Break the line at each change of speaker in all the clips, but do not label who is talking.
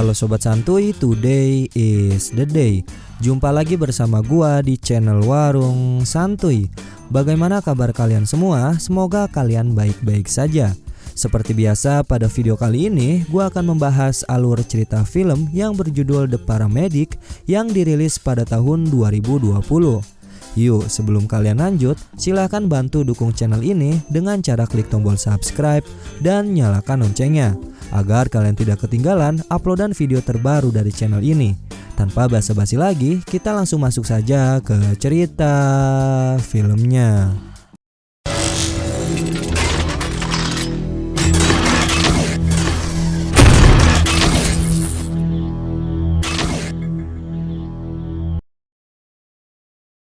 Halo Sobat Santuy, today is the day. Jumpa lagi bersama gua di channel Warung Santuy. Bagaimana kabar kalian semua? Semoga kalian baik-baik saja. Seperti biasa, pada video kali ini gua akan membahas alur cerita film yang berjudul The Paramedic yang dirilis pada tahun 2020. Yuk, sebelum kalian lanjut, silahkan bantu dukung channel ini dengan cara klik tombol subscribe dan nyalakan loncengnya agar kalian tidak ketinggalan uploadan video terbaru dari channel ini. Tanpa basa-basi lagi, kita langsung masuk saja ke cerita filmnya.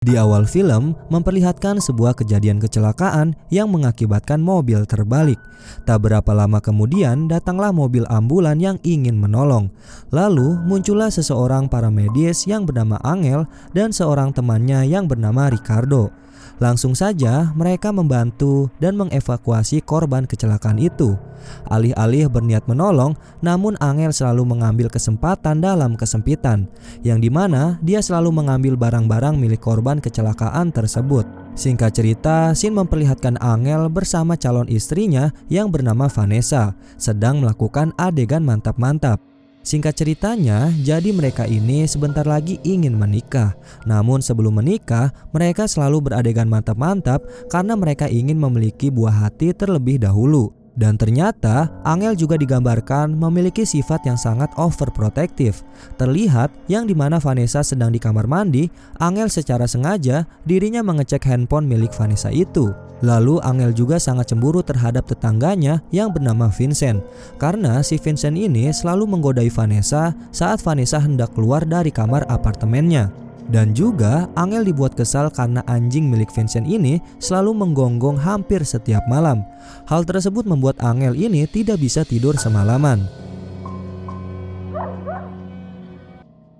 Di awal film memperlihatkan sebuah kejadian kecelakaan yang mengakibatkan mobil terbalik. Tak berapa lama kemudian datanglah mobil ambulan yang ingin menolong. Lalu muncullah seseorang paramedis yang bernama Angel dan seorang temannya yang bernama Ricardo. Langsung saja mereka membantu dan mengevakuasi korban kecelakaan itu. Alih-alih berniat menolong, namun Angel selalu mengambil kesempatan dalam kesempitan, yang dimana dia selalu mengambil barang-barang milik korban kecelakaan tersebut. Singkat cerita, scene memperlihatkan Angel bersama calon istrinya yang bernama Vanessa sedang melakukan adegan mantap-mantap. Singkat ceritanya, jadi mereka ini sebentar lagi ingin menikah. Namun sebelum menikah, mereka selalu beradegan mantap-mantap karena mereka ingin memiliki buah hati terlebih dahulu. Dan ternyata Angel juga digambarkan memiliki sifat yang sangat overprotective. Terlihat yang dimana Vanessa sedang di kamar mandi, Angel secara sengaja dirinya mengecek handphone milik Vanessa itu. Lalu Angel juga sangat cemburu terhadap tetangganya yang bernama Vincent, karena si Vincent ini selalu menggodai Vanessa saat Vanessa hendak keluar dari kamar apartemennya. Dan juga Angel dibuat kesal karena anjing milik Vincent ini selalu menggonggong hampir setiap malam. Hal tersebut membuat Angel ini tidak bisa tidur semalaman.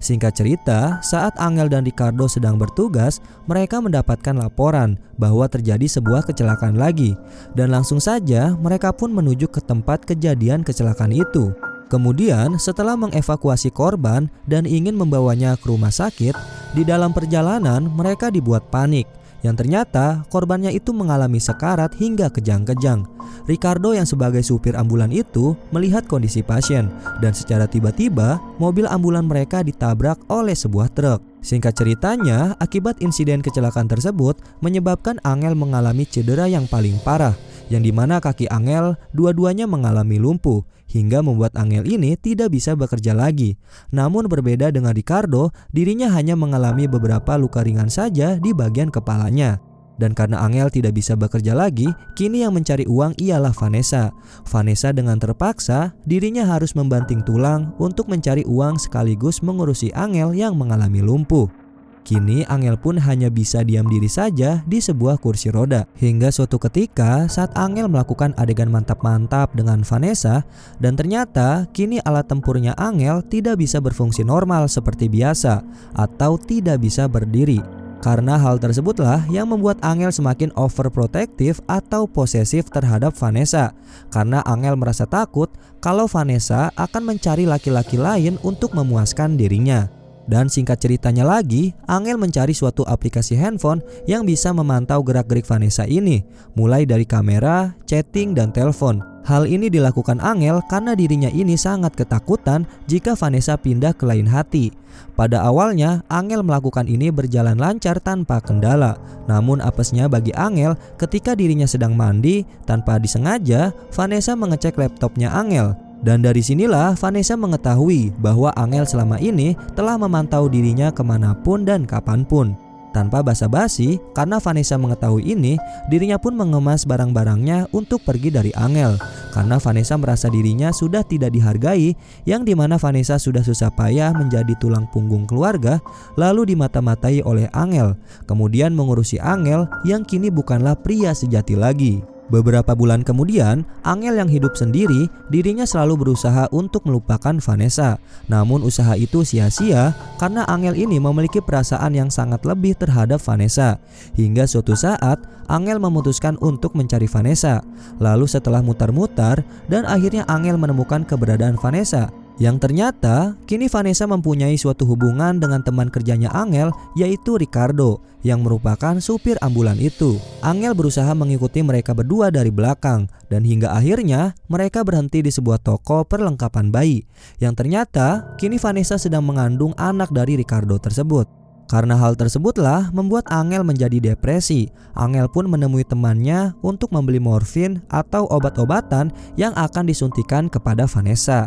Singkat cerita, saat Angel dan Ricardo sedang bertugas, mereka mendapatkan laporan bahwa terjadi sebuah kecelakaan lagi. Dan langsung saja mereka pun menuju ke tempat kejadian kecelakaan itu. Kemudian setelah mengevakuasi korban dan ingin membawanya ke rumah sakit, di dalam perjalanan mereka dibuat panik. Yang ternyata korbannya itu mengalami sekarat hingga kejang-kejang. Ricardo yang sebagai supir ambulan itu melihat kondisi pasien dan secara tiba-tiba mobil ambulan mereka ditabrak oleh sebuah truk. Singkat ceritanya, akibat insiden kecelakaan tersebut menyebabkan Angel mengalami cedera yang paling parah, yang dimana kaki Angel dua-duanya mengalami lumpuh hingga membuat Angel ini tidak bisa bekerja lagi. Namun berbeda dengan Ricardo, dirinya hanya mengalami beberapa luka ringan saja di bagian kepalanya. Dan karena Angel tidak bisa bekerja lagi, kini yang mencari uang ialah Vanessa. Vanessa dengan terpaksa, dirinya harus membanting tulang untuk mencari uang sekaligus mengurusi Angel yang mengalami lumpuh. Kini Angel pun hanya bisa diam diri saja di sebuah kursi roda. Hingga suatu ketika saat Angel melakukan adegan mantap-mantap dengan Vanessa, dan ternyata kini alat tempurnya Angel tidak bisa berfungsi normal seperti biasa atau tidak bisa berdiri. Karena hal tersebutlah yang membuat Angel semakin overprotective atau posesif terhadap Vanessa. Karena Angel merasa takut kalau Vanessa akan mencari laki-laki lain untuk memuaskan dirinya. Dan singkat ceritanya lagi, Angel mencari suatu aplikasi handphone yang bisa memantau gerak-gerik Vanessa ini, mulai dari kamera, chatting, dan telepon. Hal ini dilakukan Angel karena dirinya ini sangat ketakutan jika Vanessa pindah ke lain hati. Pada awalnya, Angel melakukan ini berjalan lancar tanpa kendala. Namun apesnya bagi Angel ketika dirinya sedang mandi, tanpa disengaja, Vanessa mengecek laptopnya Angel. Dan dari sinilah Vanessa mengetahui bahwa Angel selama ini telah memantau dirinya kemanapun dan kapanpun. Tanpa basa-basi, karena Vanessa mengetahui ini, dirinya pun mengemas barang-barangnya untuk pergi dari Angel. Karena Vanessa merasa dirinya sudah tidak dihargai, yang dimana Vanessa sudah susah payah menjadi tulang punggung keluarga, lalu dimata-matai oleh Angel. Kemudian mengurusi Angel yang kini bukanlah pria sejati lagi. Beberapa bulan kemudian, Angel yang hidup sendiri, dirinya selalu berusaha untuk melupakan Vanessa. Namun usaha itu sia-sia karena Angel ini memiliki perasaan yang sangat lebih terhadap Vanessa. Hingga suatu saat, Angel memutuskan untuk mencari Vanessa. Lalu setelah mutar-mutar dan akhirnya Angel menemukan keberadaan Vanessa, Yang ternyata kini Vanessa mempunyai suatu hubungan dengan teman kerjanya Angel, yaitu Ricardo, yang merupakan supir ambulan itu. Angel berusaha mengikuti mereka berdua dari belakang, dan hingga akhirnya mereka berhenti di sebuah toko perlengkapan bayi, yang ternyata kini Vanessa sedang mengandung anak dari Ricardo tersebut. Karena hal tersebutlah membuat Angel menjadi depresi. Angel pun menemui temannya untuk membeli morfin atau obat-obatan yang akan disuntikan kepada Vanessa.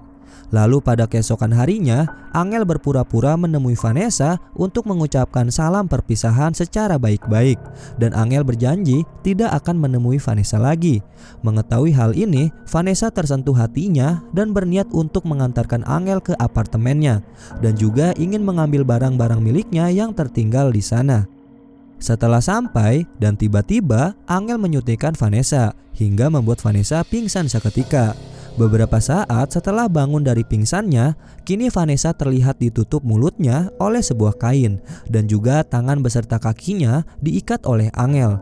Lalu pada keesokan harinya, Angel berpura-pura menemui Vanessa untuk mengucapkan salam perpisahan secara baik-baik. Dan Angel berjanji tidak akan menemui Vanessa lagi. Mengetahui hal ini, Vanessa tersentuh hatinya dan berniat untuk mengantarkan Angel ke apartemennya. Dan juga ingin mengambil barang-barang miliknya yang tertinggal di sana. Setelah sampai dan tiba-tiba Angel menyuntikkan Vanessa hingga membuat Vanessa pingsan seketika. Beberapa saat setelah bangun dari pingsannya, kini Vanessa terlihat ditutup mulutnya oleh sebuah kain dan juga tangan beserta kakinya diikat oleh Angel.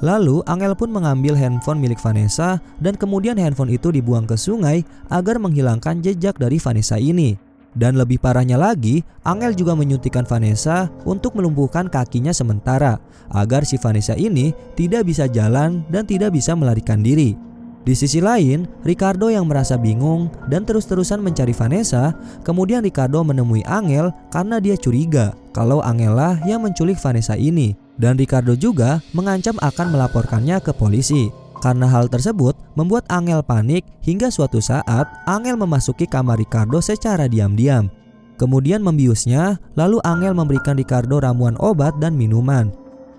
Lalu Angel pun mengambil handphone milik Vanessa dan kemudian handphone itu dibuang ke sungai agar menghilangkan jejak dari Vanessa ini. Dan lebih parahnya lagi, Angel juga menyuntikkan Vanessa untuk melumpuhkan kakinya sementara agar si Vanessa ini tidak bisa jalan dan tidak bisa melarikan diri. Di sisi lain, Ricardo yang merasa bingung dan terus-terusan mencari Vanessa. Kemudian Ricardo menemui Angel karena dia curiga kalau Angel lah yang menculik Vanessa ini. Dan Ricardo juga mengancam akan melaporkannya ke polisi. Karena hal tersebut membuat Angel panik hingga suatu saat Angel memasuki kamar Ricardo secara diam-diam. Kemudian membiusnya, lalu Angel memberikan Ricardo ramuan obat dan minuman.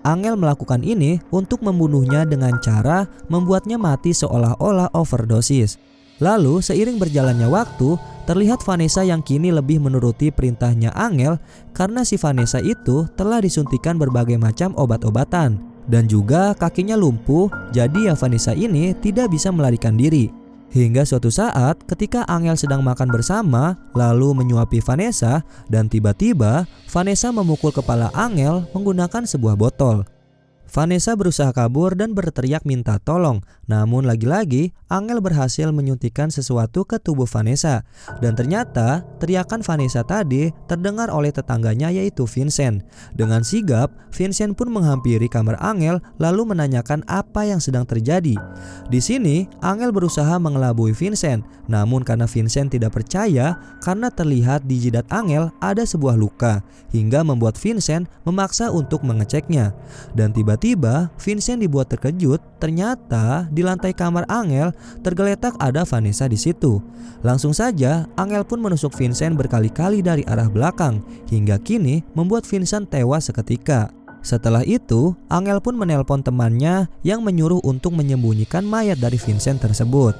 Angel melakukan ini untuk membunuhnya dengan cara membuatnya mati seolah-olah overdosis. Lalu seiring berjalannya waktu, terlihat Vanessa yang kini lebih menuruti perintahnya Angel karena si Vanessa itu telah disuntikan berbagai macam obat-obatan. Dan juga kakinya lumpuh, jadi ya Vanessa ini tidak bisa melarikan diri. Hingga suatu saat ketika Angel sedang makan bersama lalu menyuapi Vanessa dan tiba-tiba Vanessa memukul kepala Angel menggunakan sebuah botol. Vanessa berusaha kabur dan berteriak minta tolong. Namun lagi-lagi Angel berhasil menyuntikkan sesuatu ke tubuh Vanessa. Dan ternyata teriakan Vanessa tadi terdengar oleh tetangganya yaitu Vincent. Dengan sigap, Vincent pun menghampiri kamar Angel lalu menanyakan apa yang sedang terjadi. Di sini Angel berusaha mengelabui Vincent. Namun karena Vincent tidak percaya karena terlihat di jidat Angel ada sebuah luka. Hingga membuat Vincent memaksa untuk mengeceknya. Dan tiba-tiba Vincent dibuat terkejut, ternyata di lantai kamar Angel tergeletak ada Vanessa di situ. Langsung saja Angel pun menusuk Vincent berkali-kali dari arah belakang hingga kini membuat Vincent tewas seketika. Setelah itu Angel pun menelpon temannya yang menyuruh untuk menyembunyikan mayat dari Vincent tersebut.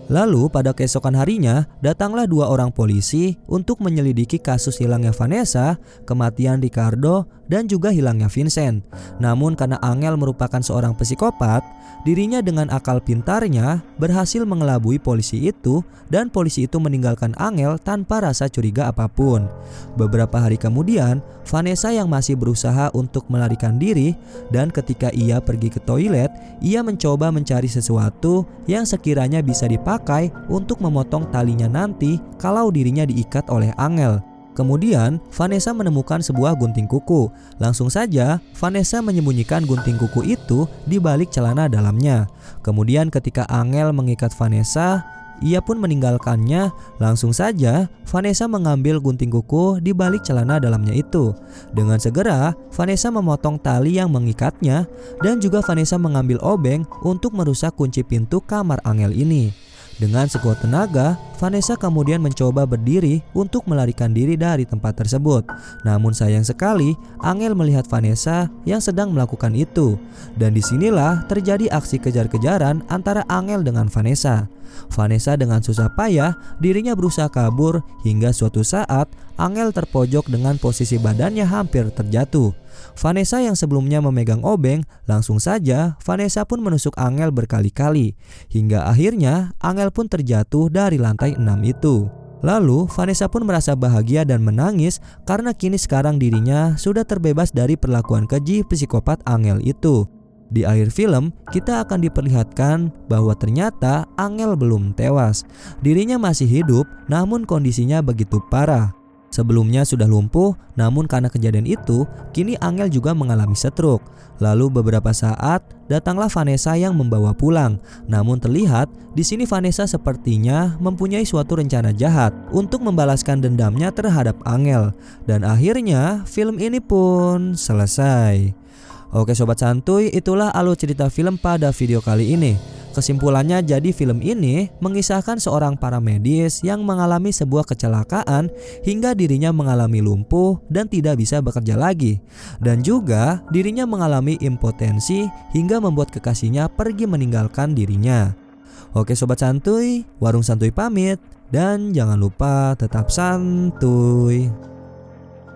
Lalu pada keesokan harinya datanglah dua orang polisi untuk menyelidiki kasus hilangnya Vanessa, kematian Ricardo, dan juga hilangnya Vincent. Namun karena Angel merupakan seorang psikopat, dirinya dengan akal pintarnya berhasil mengelabui polisi itu dan polisi itu meninggalkan Angel tanpa rasa curiga apapun. Beberapa hari kemudian, Vanessa yang masih berusaha untuk melarikan diri dan ketika ia pergi ke toilet, ia mencoba mencari sesuatu yang sekiranya bisa dipakai untuk memotong talinya nanti kalau dirinya diikat oleh Angel. Kemudian Vanessa menemukan sebuah gunting kuku. Langsung saja Vanessa menyembunyikan gunting kuku itu di balik celana dalamnya. Kemudian ketika Angel mengikat Vanessa, ia pun meninggalkannya. Langsung saja Vanessa mengambil gunting kuku di balik celana dalamnya itu. Dengan segera Vanessa memotong tali yang mengikatnya dan juga Vanessa mengambil obeng untuk merusak kunci pintu kamar Angel ini. Dengan sekuat tenaga, Vanessa kemudian mencoba berdiri untuk melarikan diri dari tempat tersebut. Namun sayang sekali, Angel melihat Vanessa yang sedang melakukan itu. Dan disinilah terjadi aksi kejar-kejaran antara Angel dengan Vanessa. Vanessa dengan susah payah, dirinya berusaha kabur hingga suatu saat Angel terpojok dengan posisi badannya hampir terjatuh. Vanessa yang sebelumnya memegang obeng, langsung saja Vanessa pun menusuk Angel berkali-kali. Hingga akhirnya Angel pun terjatuh dari lantai 6 itu. Lalu Vanessa pun merasa bahagia dan menangis karena kini sekarang dirinya sudah terbebas dari perlakuan keji psikopat Angel itu. Di akhir film, kita akan diperlihatkan bahwa ternyata Angel belum tewas. Dirinya masih hidup, namun kondisinya begitu parah. Sebelumnya sudah lumpuh, namun karena kejadian itu, kini Angel juga mengalami stroke. Lalu beberapa saat, datanglah Vanessa yang membawa pulang. Namun terlihat, di sini Vanessa sepertinya mempunyai suatu rencana jahat untuk membalaskan dendamnya terhadap Angel. Dan akhirnya, film ini pun selesai. Oke sobat santuy, itulah alur cerita film pada video kali ini. Kesimpulannya, jadi film ini mengisahkan seorang paramedis yang mengalami sebuah kecelakaan hingga dirinya mengalami lumpuh dan tidak bisa bekerja lagi. Dan juga dirinya mengalami impotensi hingga membuat kekasihnya pergi meninggalkan dirinya. Oke sobat santuy, Warung Santuy pamit. Dan jangan lupa tetap santuy.